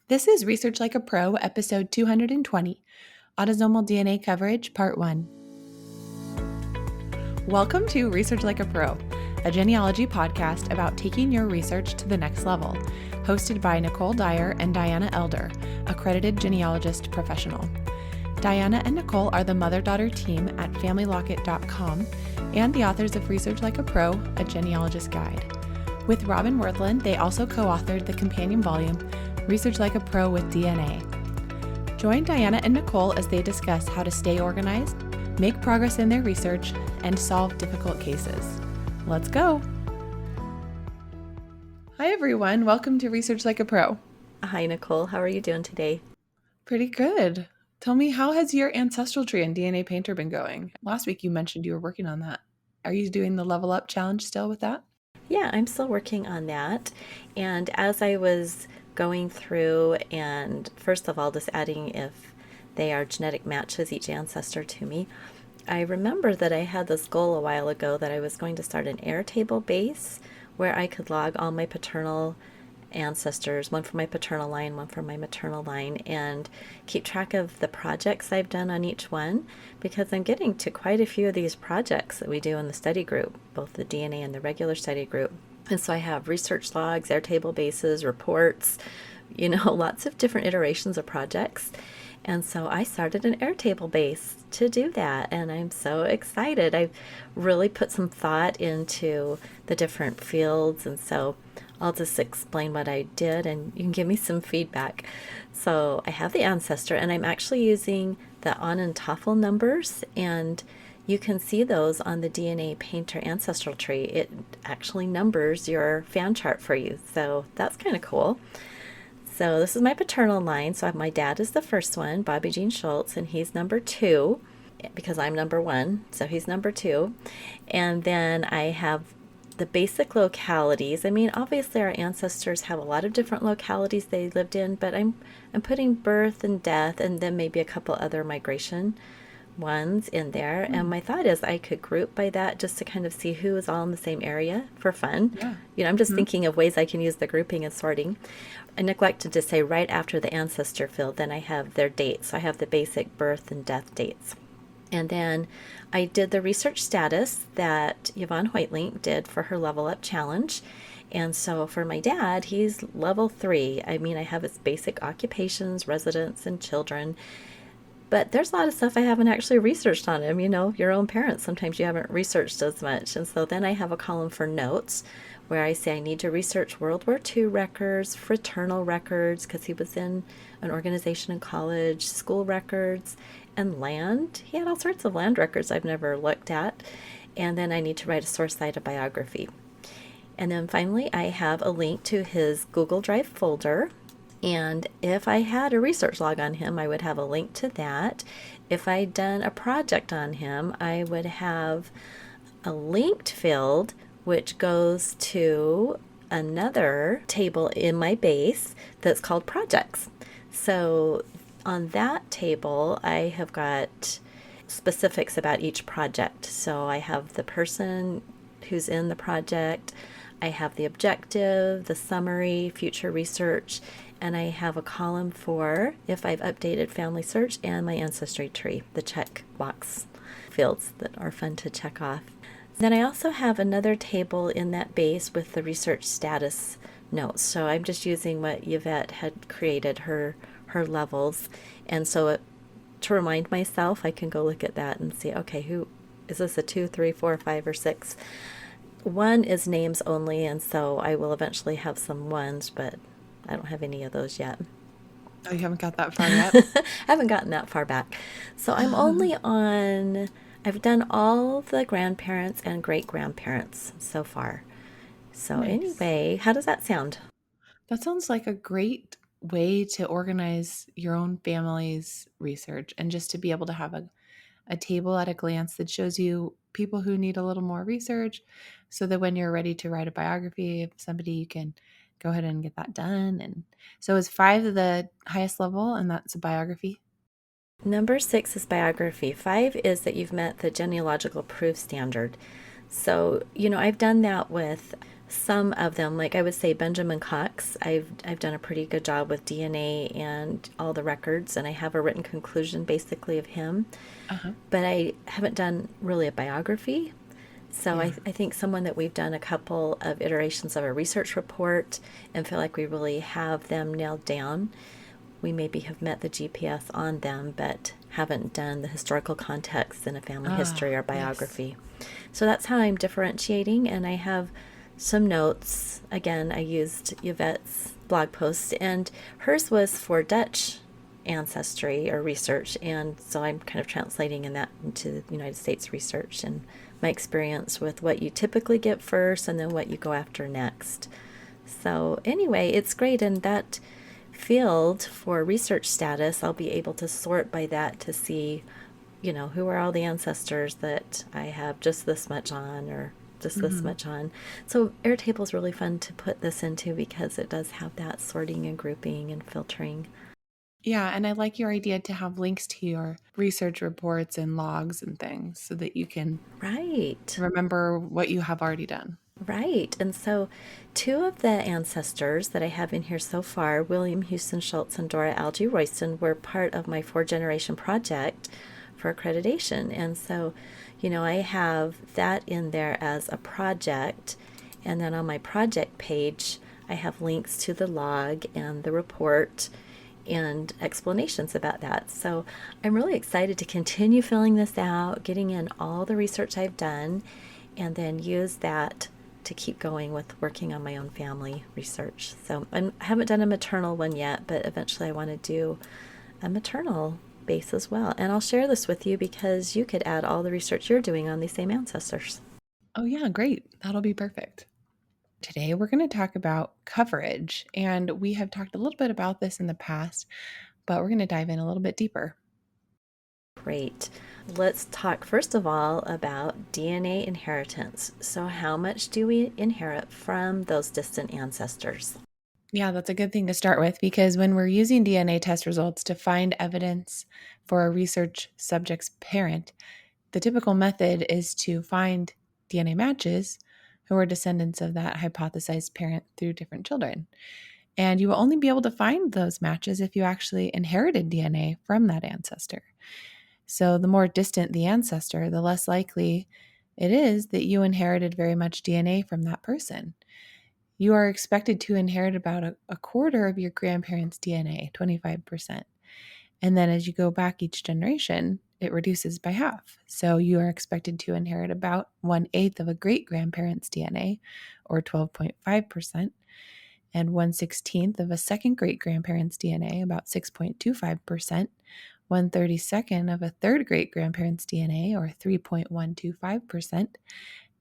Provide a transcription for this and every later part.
This is Research Like a Pro, episode 220, Autosomal DNA Coverage, Part 1. Welcome to Research Like a Pro, a genealogy podcast about taking your research to the next level, hosted by Nicole Dyer and Diana Elder, accredited genealogist professional. Diana and Nicole are the mother-daughter team at FamilyLocket.com and the authors of Research Like a Pro, a genealogist guide. With Robin Worthland, they also co-authored the companion volume, Research Like a Pro with DNA. Join Diana and Nicole as they discuss how to stay organized, make progress in their research, and solve difficult cases. Let's go! Hi everyone, welcome to Research Like a Pro. Hi Nicole, how are you doing today? Pretty good. Tell me, how has your ancestral tree and DNA Painter been going? Last week you mentioned you were working on that. Are you doing the level up challenge still with that? Yeah, I'm still working on that. And as I was going through and first of all, just adding if they are genetic matches, each ancestor to me, I remember that I had this goal a while ago that I was going to start an Airtable base where I could log all my paternal ancestors, one from my paternal line, one from my maternal line, and keep track of the projects I've done on each one, because I'm getting to quite a few of these projects that we do in the study group, both the DNA and the regular study group. And so I have research logs, Airtable bases, reports, lots of different iterations of projects. And so I started an Airtable base to do that, and I'm so excited. I've really put some thought into the different fields, and so I'll just explain what I did and you can give me some feedback. So I have the ancestor, and I'm actually using the on and TOEFL numbers, and you can see those on the DNA Painter ancestral tree. It actually numbers your fan chart for you, so that's kind of cool. So this is my paternal line. So my dad is the first one, Bobby Jean Schultz, and he's number 2 because I'm number 1. So he's number 2. And then I have the basic localities. I mean, obviously our ancestors have a lot of different localities they lived in, but I'm putting birth and death and then maybe a couple other migration ones in there. And my thought is I could group by that just to kind of see who is all in the same area for fun. Yeah. I'm just thinking of ways I can use the grouping and sorting. I neglected to say right after the ancestor field, then I have their dates. So I have the basic birth and death dates. And then I did the research status that Yvonne Hoytlink did for her Level Up Challenge. And so for my dad, he's level 3. I mean, I have his basic occupations, residents, and children. But there's a lot of stuff I haven't actually researched on him. Your own parents, sometimes you haven't researched as much. And so then I have a column for notes where I say I need to research World War II records, fraternal records, because he was in an organization in college, school records, and land. He had all sorts of land records I've never looked at. And then I need to write a source site, a biography. And then finally, I have a link to his Google Drive folder. And if I had a research log on him, I would have a link to that. If I'd done a project on him, I would have a linked field, which goes to another table in my base that's called projects. So on that table, I have got specifics about each project. So I have the person who's in the project, I have the objective, the summary, future research, and I have a column for if I've updated family search and my ancestry tree, the check box fields that are fun to check off. Then I also have another table in that base with the research status notes. So I'm just using what Yvette had created, her levels. And so to remind myself, I can go look at that and see, okay, who is this, a 2, 3, 4, 5, or 6? 1 is names only, and so I will eventually have some 1s, but I don't have any of those yet. Oh, you haven't got that far yet? I haven't gotten that far back. So I'm only on, I've done all the grandparents and great-grandparents so far. So Nice. Anyway, how does that sound? That sounds like a great way to organize your own family's research and just to be able to have a table at a glance that shows you people who need a little more research so that when you're ready to write a biography of somebody, you can go ahead and get that done. And so is 5 the highest level, and that's a biography? Number 6 is biography. 5 is that you've met the genealogical proof standard. So, I've done that with some of them, like I would say Benjamin Cox, I've done a pretty good job with DNA and all the records, and I have a written conclusion basically of him. Uh-huh. But I haven't done really a biography. So Yeah. I think someone that we've done a couple of iterations of a research report and feel like we really have them nailed down. We maybe have met the GPS on them, but haven't done the historical context in a family history Ah, or yes. biography. So that's how I'm differentiating, and I have some notes. Again, I used Yvette's blog post, and hers was for Dutch ancestry or research, and so I'm kind of translating in that into United States research and my experience with what you typically get first and then what you go after next. So anyway, it's great in that field for research status. I'll be able to sort by that to see, who are all the ancestors that I have just this much on or just this Hmm. much on. So Airtable is really fun to put this into because it does have that sorting and grouping and filtering. Yeah, and I like your idea to have links to your research reports and logs and things so that you can Right. remember what you have already done. Right. And so, two of the ancestors that I have in here so far, William Houston Schultz and Dora Algie Royston, were part of my 4 generation project for accreditation. And so, I have that in there as a project. And then on my project page, I have links to the log and the report and explanations about that. So I'm really excited to continue filling this out, getting in all the research I've done, and then use that to keep going with working on my own family research. So I haven't done a maternal one yet, but eventually I want to do a maternal base as well. And I'll share this with you because you could add all the research you're doing on these same ancestors. Oh, yeah, great. That'll be perfect. Today, we're going to talk about coverage. And we have talked a little bit about this in the past, but we're going to dive in a little bit deeper. Great. Let's talk first of all about DNA inheritance. So, how much do we inherit from those distant ancestors? Yeah, that's a good thing to start with because when we're using DNA test results to find evidence for a research subject's parent, the typical method is to find DNA matches who are descendants of that hypothesized parent through different children. And you will only be able to find those matches if you actually inherited DNA from that ancestor. So, the more distant the ancestor, the less likely it is that you inherited very much DNA from that person. You are expected to inherit about a quarter of your grandparents' DNA, 25%. And then as you go back each generation, it reduces by half. So you are expected to inherit about 1/8 of a great grandparent's DNA, or 12.5%, and 1/16 of a second great grandparent's DNA, about 6.25%, 1/32 of a third great grandparent's DNA, or 3.125%,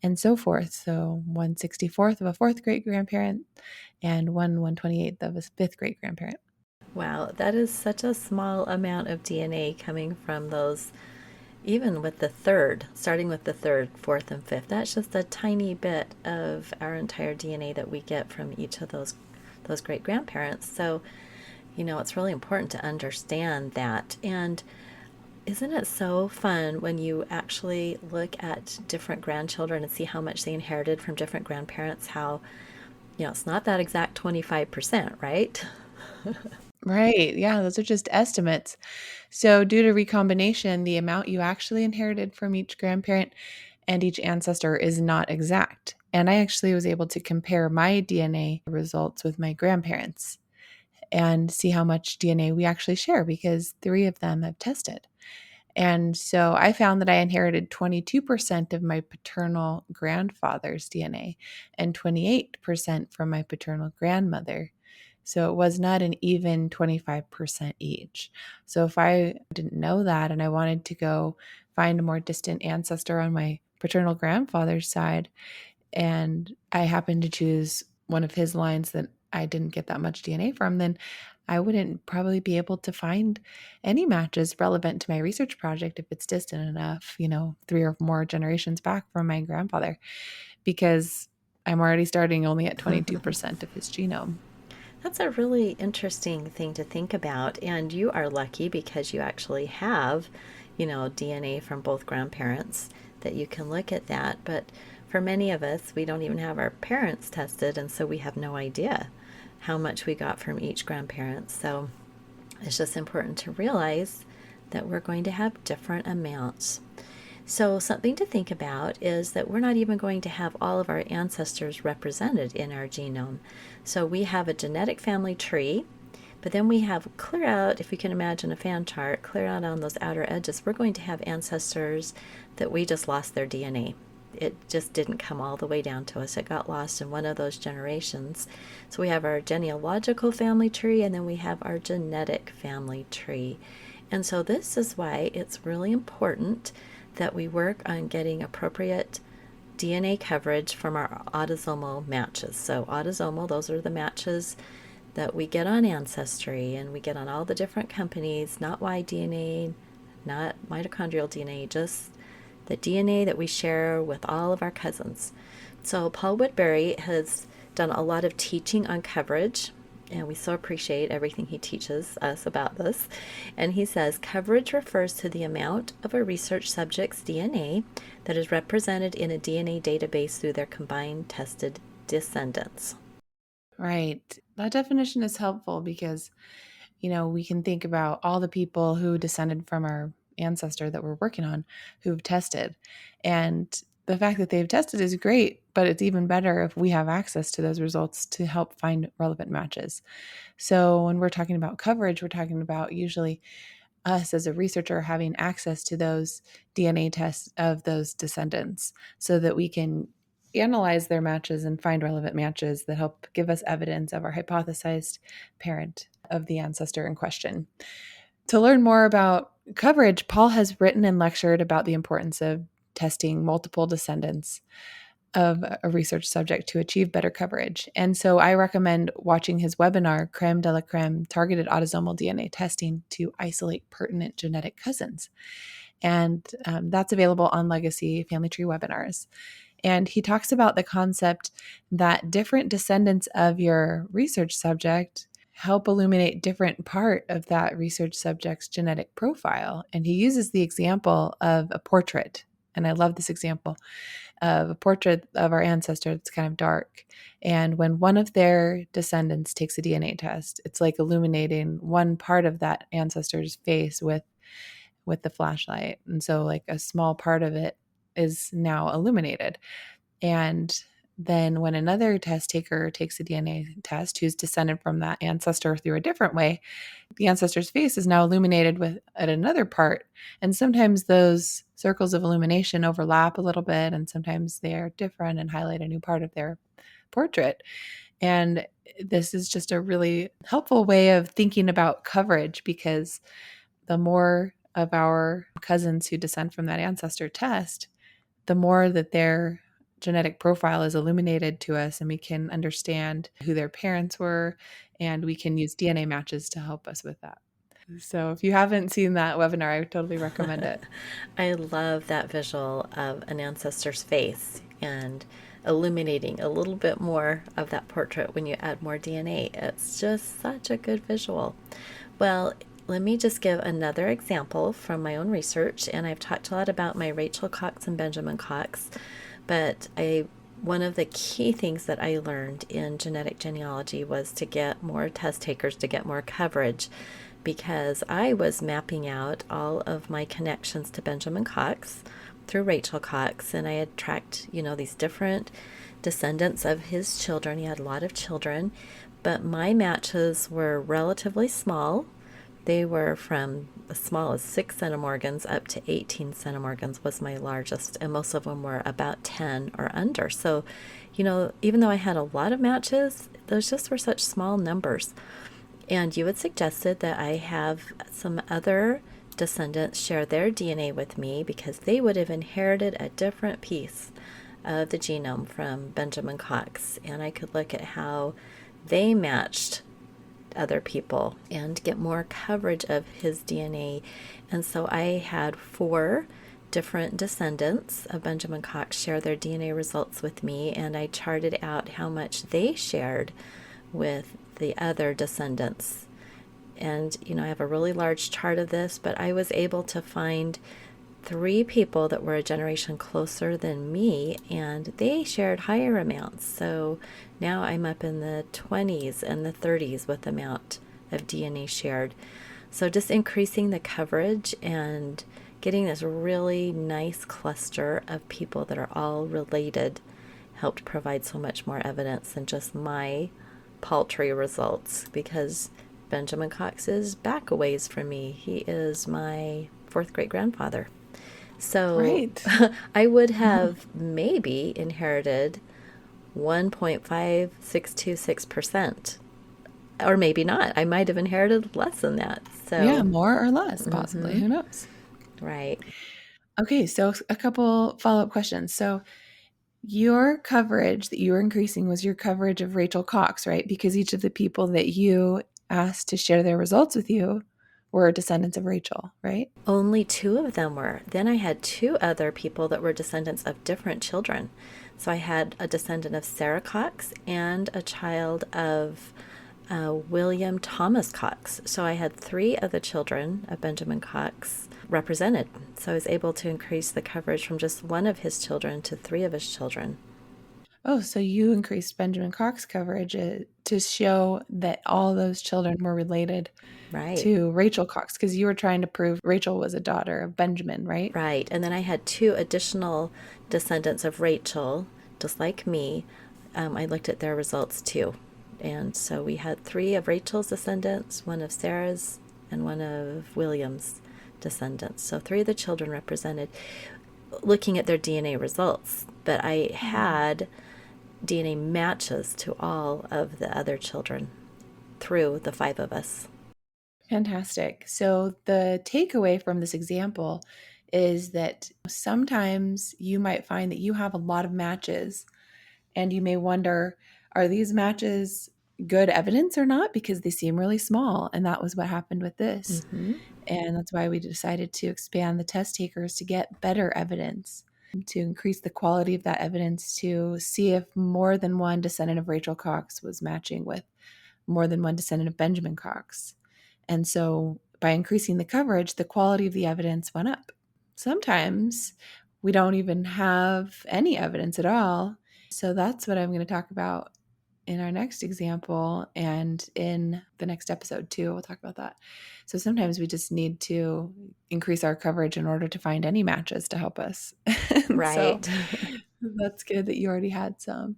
and so forth. So 1/64 of a fourth great grandparent and 1/128 of a fifth great grandparent. Wow, that is such a small amount of DNA coming from those, even with the third, starting with the third, fourth, and fifth. That's just a tiny bit of our entire DNA that we get from each of those great grandparents. So, it's really important to understand that. And isn't it so fun when you actually look at different grandchildren and see how much they inherited from different grandparents? How, it's not that exact 25%, right? Right. Yeah, those are just estimates. So, due to recombination, the amount you actually inherited from each grandparent and each ancestor is not exact. And I actually was able to compare my DNA results with my grandparents and see how much DNA we actually share because 3 of them have tested. And so I found that I inherited 22% of my paternal grandfather's DNA and 28% from my paternal grandmother. So it was not an even 25% each. So if I didn't know that and I wanted to go find a more distant ancestor on my paternal grandfather's side, and I happened to choose one of his lines that I didn't get that much DNA from, then I wouldn't probably be able to find any matches relevant to my research project if it's distant enough, 3 or more generations back from my grandfather, because I'm already starting only at 22% of his genome. That's a really interesting thing to think about. And you are lucky because you actually have, DNA from both grandparents that you can look at that. But for many of us, we don't even have our parents tested, and so we have no idea how much we got from each grandparent. So it's just important to realize that we're going to have different amounts. So something to think about is that we're not even going to have all of our ancestors represented in our genome. So we have a genetic family tree, but then we have clear out, if you can imagine a fan chart, clear out on those outer edges, we're going to have ancestors that we just lost their DNA. It just didn't come all the way down to us. It got lost in one of those generations. So we have our genealogical family tree, and then we have our genetic family tree. And so this is why it's really important that we work on getting appropriate DNA coverage from our autosomal matches. So autosomal, those are the matches that we get on Ancestry, and we get on all the different companies, not Y-DNA, not mitochondrial DNA, just the DNA that we share with all of our cousins. So Paul Woodbury has done a lot of teaching on coverage, and we so appreciate everything he teaches us about this. And he says, coverage refers to the amount of a research subject's DNA that is represented in a DNA database through their combined tested descendants. Right. That definition is helpful because, we can think about all the people who descended from our ancestor that we're working on who've tested. And the fact that they've tested is great, but it's even better if we have access to those results to help find relevant matches. So when we're talking about coverage, we're talking about usually us as a researcher having access to those DNA tests of those descendants so that we can analyze their matches and find relevant matches that help give us evidence of our hypothesized parent of the ancestor in question. To learn more about coverage, Paul has written and lectured about the importance of testing multiple descendants of a research subject to achieve better coverage. And so I recommend watching his webinar, Creme de la Creme, Targeted Autosomal DNA Testing to Isolate Pertinent Genetic Cousins. And that's available on Legacy Family Tree webinars. And he talks about the concept that different descendants of your research subject help illuminate different part of that research subject's genetic profile. And he uses the example of a portrait. And I love this example of a portrait of our ancestor that's kind of dark. And when one of their descendants takes a DNA test, it's like illuminating one part of that ancestor's face with the flashlight. And so like a small part of it is now illuminated. And then when another test taker takes a DNA test who's descended from that ancestor through a different way, the ancestor's face is now illuminated at another part. And sometimes those circles of illumination overlap a little bit, and sometimes they're different and highlight a new part of their portrait. And this is just a really helpful way of thinking about coverage, because the more of our cousins who descend from that ancestor test, the more that their genetic profile is illuminated to us, and we can understand who their parents were, and we can use DNA matches to help us with that. So if you haven't seen that webinar, I would totally recommend it. I love that visual of an ancestor's face and illuminating a little bit more of that portrait when you add more DNA. It's just such a good visual. Well, let me just give another example from my own research, and I've talked a lot about my Rachel Cox and Benjamin Cox, but one of the key things that I learned in genetic genealogy was to get more test takers, to get more coverage, because I was mapping out all of my connections to Benjamin Cox through Rachel Cox, and I had tracked, these different descendants of his children. He had a lot of children, but my matches were relatively small. They were from as small as 6 centimorgans up to 18 centimorgans was my largest, and most of them were about 10 or under. So, even though I had a lot of matches, those just were such small numbers. And you had suggested that I have some other descendants share their DNA with me because they would have inherited a different piece of the genome from Benjamin Cox, and I could look at how they matched other people and get more coverage of his DNA. And so I had 4 different descendants of Benjamin Cox share their DNA results with me, and I charted out how much they shared with the other descendants. And I have a really large chart of this, but I was able to find 3 people that were a generation closer than me, and they shared higher amounts. So now I'm up in the 20s and the 30s with the amount of DNA shared. So just increasing the coverage and getting this really nice cluster of people that are all related helped provide so much more evidence than just my paltry results, because Benjamin Cox is back a ways from me. He is my fourth great grandfather. So Right. I would have maybe inherited 1.5626%, or maybe not. I might have inherited less than that. Yeah, So, more or less, possibly. hmm, Who knows? right. Okay, so a couple follow-up questions. So your coverage that you were increasing was your coverage of Rachel Cox, right? Because each of the people that you asked to share their results with you were descendants of Rachel, right? Only 2 of them were. Then I had 2 other people that were descendants of different children. So I had a descendant of Sarah Cox and a child of William Thomas Cox. So I had 3 of the children of Benjamin Cox represented. So I was able to increase the coverage from just 1 of his children to 3 of his children. Oh, so you increased Benjamin Cox coverage to show that all those children were related Right. to Rachel Cox because you were trying to prove Rachel was a daughter of Benjamin, right? Right. And then I had 2 additional descendants of Rachel, just like me. I looked at their results too. And so we had 3 of Rachel's descendants, 1 of Sarah's, and 1 of William's descendants. So 3 of the children represented, looking at their DNA results. But I had DNA matches to all of the other children through the 5 of us. Fantastic. So the takeaway from this example is that sometimes you might find that you have a lot of matches and you may wonder, are these matches good evidence or not? Because they seem really small. And that was what happened with this. Hmm. And that's why we decided to expand the test takers to get better evidence, to increase the quality of that evidence, to see if more than one descendant of Rachel Cox was matching with more than one descendant of Benjamin Cox. And so by increasing the coverage, the quality of the evidence went up. Sometimes we don't even have any evidence at all. So that's what I'm going to talk about in our next example and in the next episode too. We'll talk about that. So sometimes we just need to increase our coverage in order to find any matches to help us. So Right. that's good that you already had some.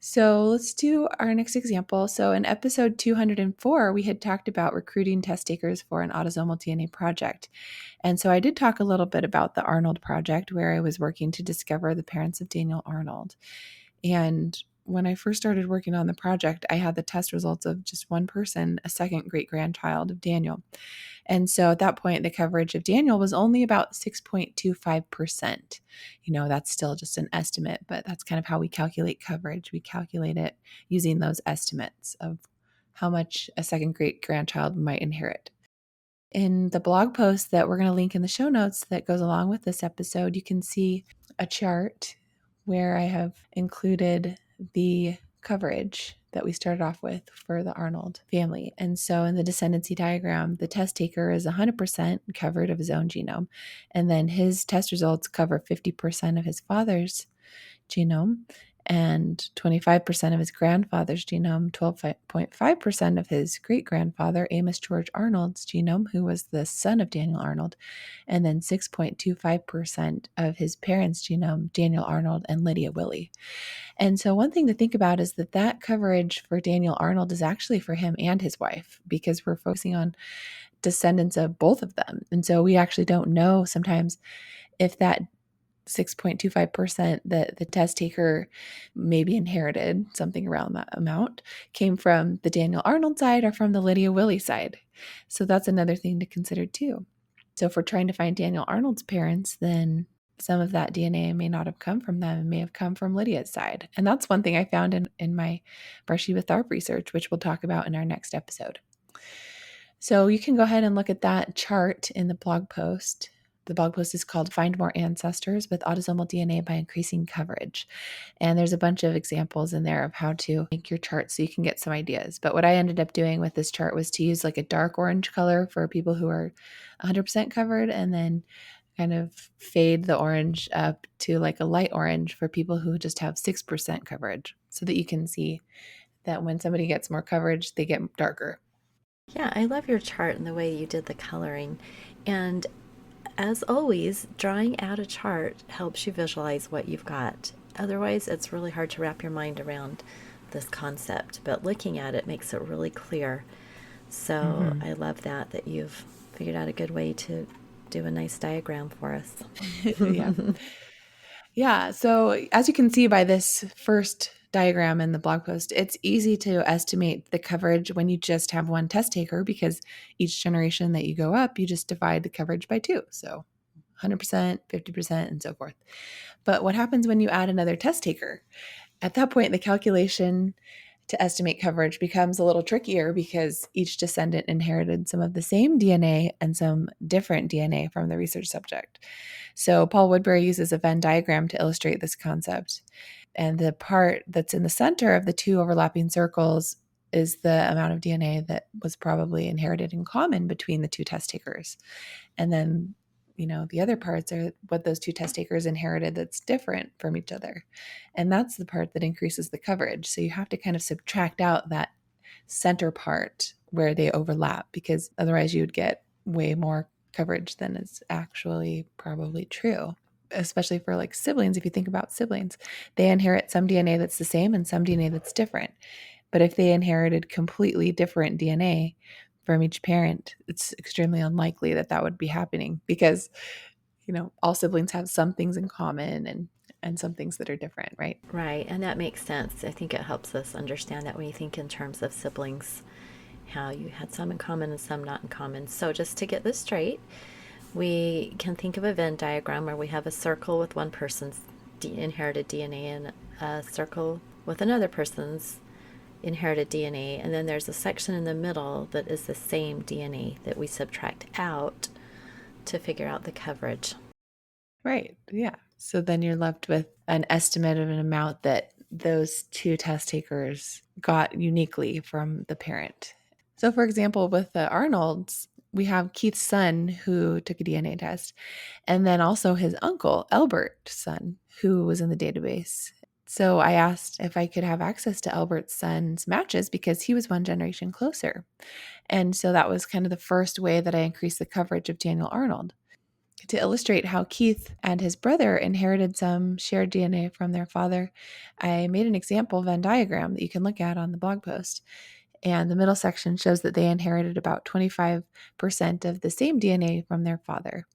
So let's do our next example. So in episode 204, we had talked about recruiting test takers for an autosomal DNA project. And so I did talk a little bit about the Arnold project, where I was working to discover the parents of Daniel Arnold. And when I first started working on the project, I had the test results of just one person, a second great grandchild of Daniel. And so at that point, the coverage of Daniel was only about 6.25%. That's still just an estimate, but that's kind of how we calculate coverage. We calculate it using those estimates of how much a second great grandchild might inherit. In the blog post that we're going to link in the show notes that goes along with this episode, you can see a chart where I have included the coverage that we started off with for the Arnold family. And so in the descendancy diagram, the test taker is 100% covered of his own genome. And then his test results cover 50% of his father's genome and 25% of his grandfather's genome, 12.5% of his great grandfather, Amos George Arnold's genome, who was the son of Daniel Arnold, and then 6.25% of his parents' genome, Daniel Arnold and Lydia Willie. And so, one thing to think about is that coverage for Daniel Arnold is actually for him and his wife, because we're focusing on descendants of both of them. And so, we actually don't know sometimes if that 6.25% that the test taker maybe inherited, something around that amount, came from the Daniel Arnold side or from the Lydia Willie side. So that's another thing to consider too. So if we're trying to find Daniel Arnold's parents, then some of that DNA may not have come from them. It may have come from Lydia's side. And that's one thing I found in my Bathsheba Tharp research, which we'll talk about in our next episode. So you can go ahead and look at that chart in the blog post. The blog post is called Find More Ancestors with Autosomal DNA by Increasing Coverage. And there's a bunch of examples in there of how to make your chart so you can get some ideas. But what I ended up doing with this chart was to use like a dark orange color for people who are 100% covered, and then kind of fade the orange up to like a light orange for people who just have 6% coverage, so that you can see that when somebody gets more coverage, they get darker. Yeah, I love your chart and the way you did the coloring. And as always, drawing out a chart helps you visualize what you've got. Otherwise, it's really hard to wrap your mind around this concept, but looking at it makes it really clear. So Mm-hmm. I love that you've figured out a good way to do a nice diagram for us. Yeah. Yeah. So as you can see by this first diagram in the blog post, it's easy to estimate the coverage when you just have one test taker, because each generation that you go up, you just divide the coverage by 2. So 100%, 50%, and so forth. But what happens when you add another test taker? At that point, the calculation to estimate coverage becomes a little trickier, because each descendant inherited some of the same DNA and some different DNA from the research subject. So Paul Woodbury uses a Venn diagram to illustrate this concept. And the part that's in the center of the 2 overlapping circles is the amount of DNA that was probably inherited in common between the 2 test takers. And then, the other parts are what those 2 test takers inherited that's different from each other. And that's the part that increases the coverage. So you have to kind of subtract out that center part where they overlap, because otherwise you would get way more coverage than is actually probably true. Especially for like siblings, if you think about siblings, they inherit some DNA that's the same and some DNA that's different. But if they inherited completely different DNA from each parent, it's extremely unlikely that that would be happening, because all siblings have some things in common and some things that are different, right? Right, and that makes sense. I think it helps us understand that when you think in terms of siblings, how you had some in common and some not in common. So, just to get this straight, we can think of a Venn diagram where we have a circle with one person's inherited DNA and a circle with another person's inherited DNA, and then there's a section in the middle that is the same DNA that we subtract out to figure out the coverage. Right. Yeah. So then you're left with an estimate of an amount that those 2 test takers got uniquely from the parent. So, for example, with the Arnolds, we have Keith's son who took a DNA test, and then also his uncle, Albert's son, who was in the database. So I asked if I could have access to Albert's son's matches, because he was one generation closer. And so that was kind of the first way that I increased the coverage of Daniel Arnold. To illustrate how Keith and his brother inherited some shared DNA from their father, I made an example Venn diagram that you can look at on the blog post. And the middle section shows that they inherited about 25% of the same DNA from their father.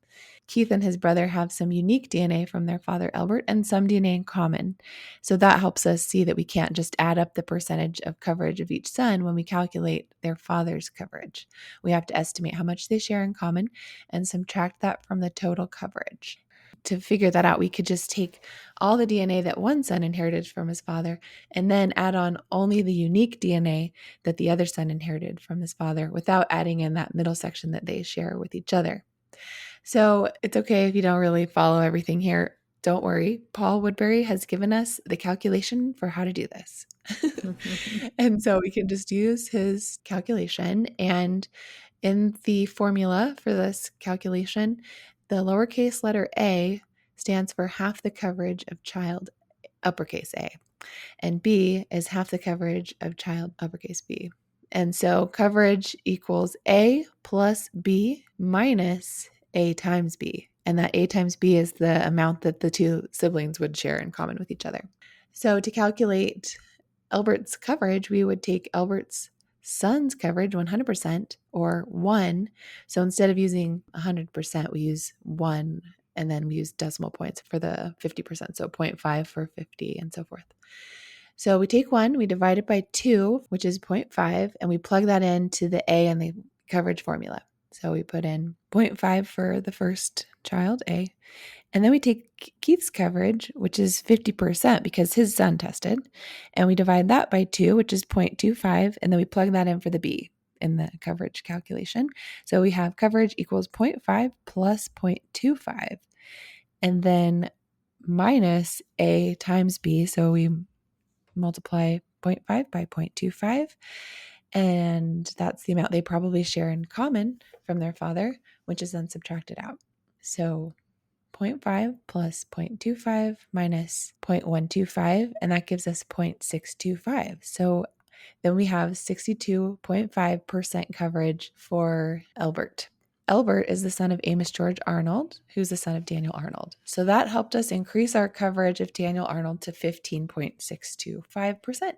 Keith and his brother have some unique DNA from their father, Albert, and some DNA in common. So that helps us see that we can't just add up the percentage of coverage of each son when we calculate their father's coverage. We have to estimate how much they share in common and subtract that from the total coverage. To figure that out, we could just take all the DNA that one son inherited from his father and then add on only the unique DNA that the other son inherited from his father, without adding in that middle section that they share with each other. So it's okay if you don't really follow everything here. Don't worry. Paul Woodbury has given us the calculation for how to do this. And so we can just use his calculation. And in the formula for this calculation, the lowercase letter a stands for half the coverage of child uppercase A, and B is half the coverage of child uppercase B. And so coverage equals A plus B minus A times B. And that A times B is the amount that the 2 siblings would share in common with each other. So to calculate Albert's coverage, we would take Albert's son's coverage 100%, or 1. So instead of using 100%, we use 1, and then we use decimal points for the 50%. So 0.5 for 50 and so forth. So we take 1, we divide it by 2, which is 0.5, and we plug that into the A in the coverage formula. So we put in 0.5 for the first child, A, and then we take Keith's coverage, which is 50% because his son tested, and we divide that by 2, which is 0.25, and then we plug that in for the B in the coverage calculation. So we have coverage equals 0.5 plus 0.25, and then minus A times B. So we multiply 0.5 by 0.25, and that's the amount they probably share in common from their father, which is then subtracted out. So 0.5 plus 0.25 minus 0.125, and that gives us 0.625. So then we have 62.5% coverage for Albert. Albert is the son of Amos George Arnold, who's the son of Daniel Arnold. So that helped us increase our coverage of Daniel Arnold to 15.625%.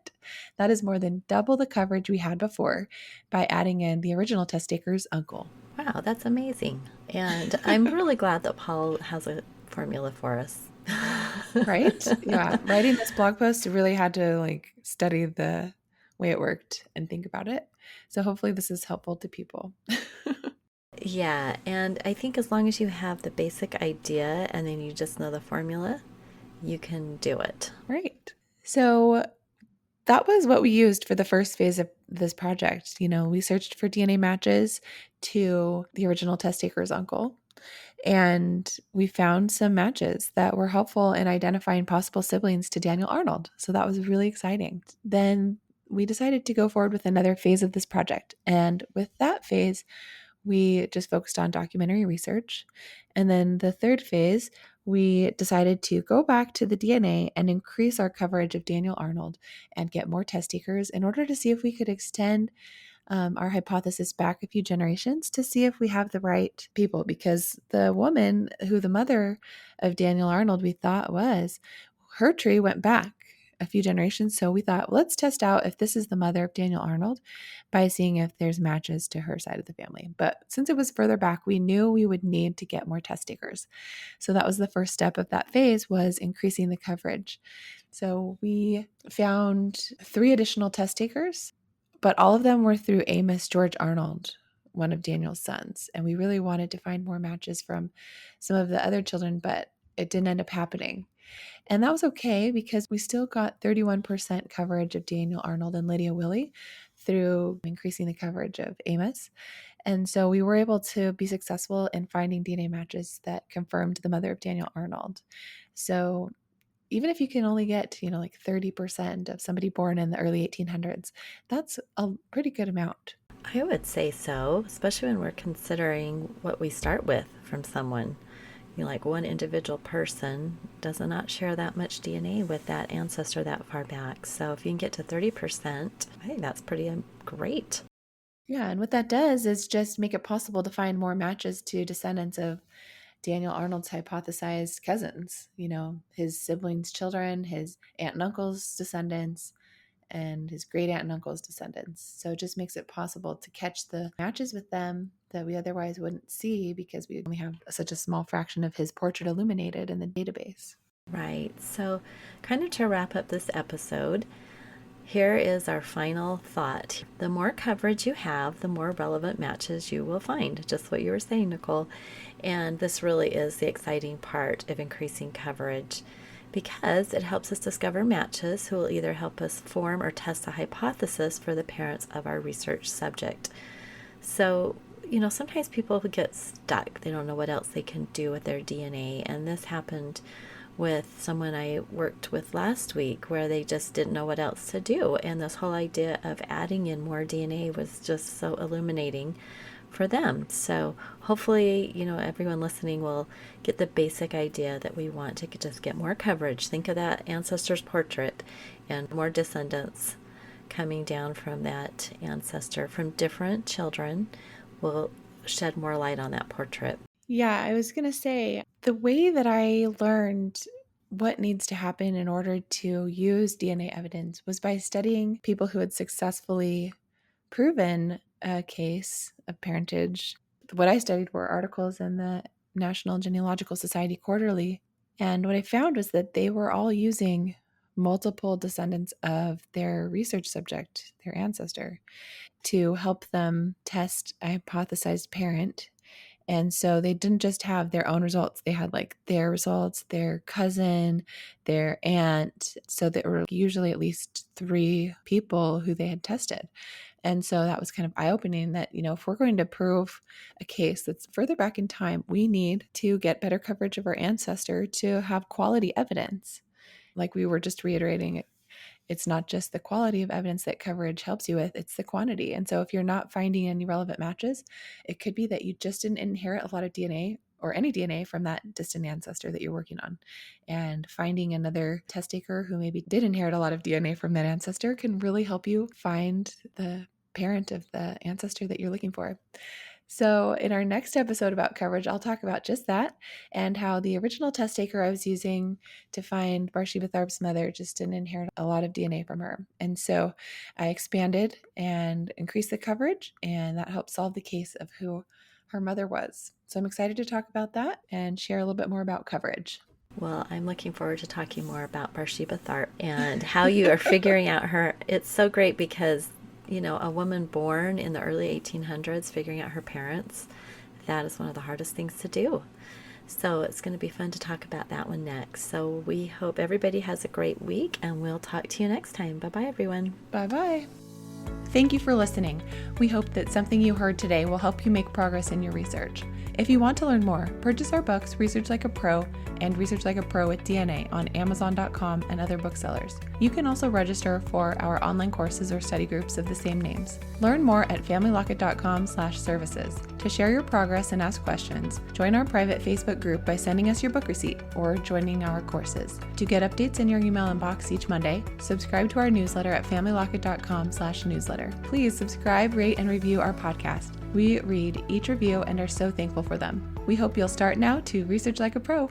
That is more than double the coverage we had before by adding in the original test taker's uncle. Wow, that's amazing. And I'm really glad that Paul has a formula for us. Right? Yeah. Writing this blog post really had to study the way it worked and think about it. So hopefully this is helpful to people. Yeah, and I think as long as you have the basic idea and then you just know the formula, you can do it. Right. So that was what we used for the first phase of this project. We searched for DNA matches to the original test taker's uncle, and we found some matches that were helpful in identifying possible siblings to Daniel Arnold. So that was really exciting. Then we decided to go forward with another phase of this project. And with that phase, we just focused on documentary research. And then the third phase, we decided to go back to the DNA and increase our coverage of Daniel Arnold and get more test takers in order to see if we could extend our hypothesis back a few generations to see if we have the right people. Because the woman who the mother of Daniel Arnold we thought was, her tree went back a few generations. So we thought, well, let's test out if this is the mother of Daniel Arnold by seeing if there's matches to her side of the family. But since it was further back, we knew we would need to get more test takers. So that was the first step of that phase, was increasing the coverage. So we found 3 additional test takers, but all of them were through Amos George Arnold, one of Daniel's sons. And we really wanted to find more matches from some of the other children, but it didn't end up happening. And that was okay because we still got 31% coverage of Daniel Arnold and Lydia Willie through increasing the coverage of Amos. And so we were able to be successful in finding DNA matches that confirmed the mother of Daniel Arnold. So even if you can only get, 30% of somebody born in the early 1800s, that's a pretty good amount. I would say so, especially when we're considering what we start with from someone. Like one individual person does not share that much DNA with that ancestor that far back. So if you can get to 30%, I think that's pretty great. Yeah, and what that does is just make it possible to find more matches to descendants of Daniel Arnold's hypothesized cousins, his siblings' children, his aunt and uncle's descendants, and his great aunt and uncle's descendants. So it just makes it possible to catch the matches with them that we otherwise wouldn't see because we only have such a small fraction of his portrait illuminated in the database. Right. So, kind of to wrap up this episode, here is our final thought. The more coverage you have, the more relevant matches you will find. Just what you were saying, Nicole. And this really is the exciting part of increasing coverage, because it helps us discover matches who will either help us form or test a hypothesis for the parents of our research subject. So, sometimes people get stuck. They don't know what else they can do with their DNA. And this happened with someone I worked with last week, where they just didn't know what else to do. And this whole idea of adding in more DNA was just so illuminating for them. So hopefully, everyone listening will get the basic idea that we want to just get more coverage. Think of that ancestor's portrait and more descendants coming down from that ancestor from different children will shed more light on that portrait. Yeah, I was going to say the way that I learned what needs to happen in order to use DNA evidence was by studying people who had successfully proven a case of parentage. What I studied were articles in the National Genealogical Society Quarterly. And what I found was that they were all using multiple descendants of their research subject, their ancestor, to help them test a hypothesized parent. And so they didn't just have their own results. They had their results, their cousin, their aunt. So there were usually at least 3 people who they had tested. And so that was kind of eye-opening that, if we're going to prove a case that's further back in time, we need to get better coverage of our ancestor to have quality evidence. Like we were just reiterating, it's not just the quality of evidence that coverage helps you with, it's the quantity. And so if you're not finding any relevant matches, it could be that you just didn't inherit a lot of DNA or any DNA from that distant ancestor that you're working on. And finding another test taker who maybe did inherit a lot of DNA from that ancestor can really help you find the parent of the ancestor that you're looking for. So in our next episode about coverage, I'll talk about just that and how the original test taker I was using to find Bathsheba Tharp's mother just didn't inherit a lot of DNA from her. And so I expanded and increased the coverage, and that helped solve the case of who her mother was. So I'm excited to talk about that and share a little bit more about coverage. Well, I'm looking forward to talking more about Bathsheba Tharp and how you are figuring out her. It's so great because, you know, a woman born in the early 1800s, figuring out her parents, that is one of the hardest things to do. So it's going to be fun to talk about that one next. So we hope everybody has a great week, and we'll talk to you next time. Bye-bye, everyone. Bye-bye. Thank you for listening. We hope that something you heard today will help you make progress in your research. If you want to learn more, purchase our books, Research Like a Pro and Research Like a Pro with DNA on Amazon.com and other booksellers. You can also register for our online courses or study groups of the same names. Learn more at familylocket.com/services. To share your progress and ask questions, join our private Facebook group by sending us your book receipt or joining our courses. To get updates in your email inbox each Monday, subscribe to our newsletter at familylocket.com/newsletter. Please subscribe, rate, and review our podcast. We read each review and are so thankful for them. We hope you'll start now to research like a pro.